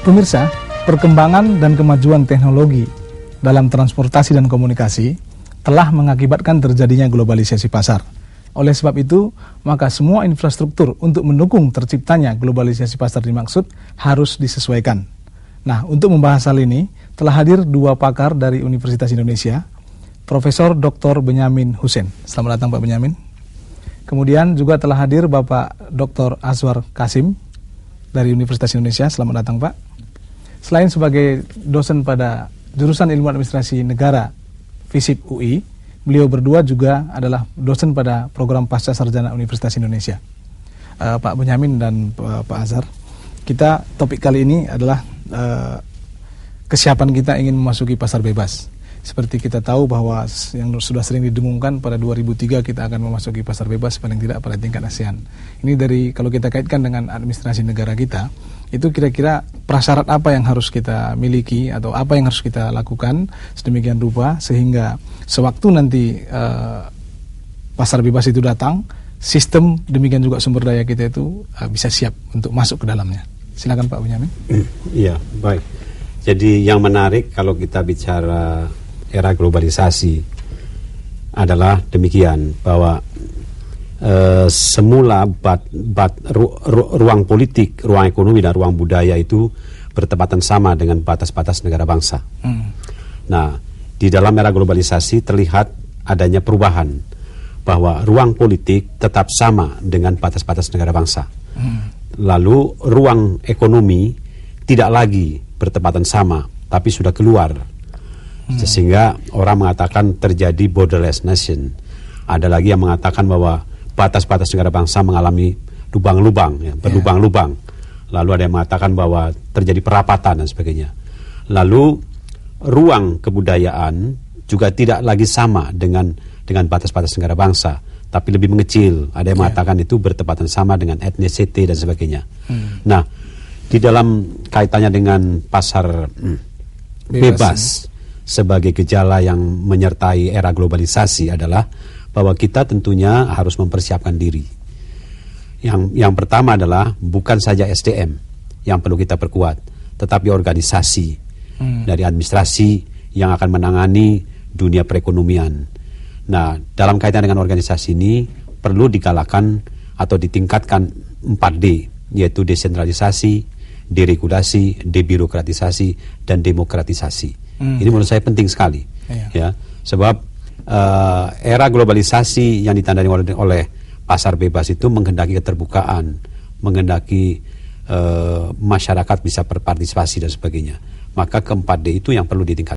Pemirsa, perkembangan dan kemajuan teknologi dalam transportasi dan komunikasi telah mengakibatkan terjadinya globalisasi pasar. Oleh sebab itu, maka semua infrastruktur untuk mendukung terciptanya globalisasi pasar dimaksud harus disesuaikan. Nah, untuk membahas hal ini, telah hadir dua pakar dari Universitas Indonesia, Profesor Dr. Benyamin Husein. Selamat datang Pak Benyamin. Kemudian juga telah hadir Bapak Dr. Azwar Kasim dari Universitas Indonesia. Selamat datang Pak. Selain sebagai dosen pada jurusan Ilmu Administrasi Negara FISIP UI, beliau berdua juga adalah dosen pada program Pasca Sarjana Universitas Indonesia. Pak Benyamin dan Pak Azhar, topik kali ini adalah kesiapan kita ingin memasuki pasar bebas. Seperti kita tahu bahwa yang sudah sering didengungkan pada 2003 kita akan memasuki pasar bebas paling tidak pada tingkat ASEAN. Ini dari kalau kita kaitkan dengan administrasi negara kita, itu kira-kira prasyarat apa yang harus kita miliki atau apa yang harus kita lakukan sedemikian rupa sehingga sewaktu nanti pasar bebas itu datang, sistem demikian juga sumber daya kita itu bisa siap untuk masuk ke dalamnya. Silakan Pak Benyamin. Iya, baik. Jadi yang menarik kalau kita bicara era globalisasi adalah demikian, bahwa semula ruang politik, ruang ekonomi dan ruang budaya itu bertepatan sama dengan batas-batas negara bangsa. Nah, di dalam era globalisasi terlihat adanya perubahan bahwa ruang politik tetap sama dengan batas-batas negara bangsa. Lalu ruang ekonomi tidak lagi bertepatan sama, tapi sudah keluar. Sehingga orang mengatakan terjadi borderless nation. Ada lagi yang mengatakan bahwa batas-batas negara bangsa mengalami lubang-lubang, berlubang-lubang. Lalu ada yang mengatakan bahwa terjadi perapatan dan sebagainya. Lalu ruang kebudayaan juga tidak lagi sama dengan batas-batas negara bangsa, tapi lebih mengecil. Ada yang mengatakan itu bertepatan sama dengan ethnicity dan sebagainya. Nah, di dalam kaitannya dengan pasar bebas sebagai gejala yang menyertai era globalisasi adalah bahwa kita tentunya harus mempersiapkan diri. Yang pertama adalah bukan saja SDM yang perlu kita perkuat, tetapi organisasi dari administrasi yang akan menangani dunia perekonomian. Nah, dalam kaitan dengan organisasi ini perlu digalakan atau ditingkatkan 4D, yaitu desentralisasi, deregulasi, debirokratisasi, dan demokratisasi. Ini menurut saya penting sekali, ya, sebab era globalisasi yang ditandai oleh pasar bebas itu menghendaki keterbukaan, menghendaki masyarakat bisa berpartisipasi dan sebagainya. Maka ke-4D itu yang perlu ditingkatkan.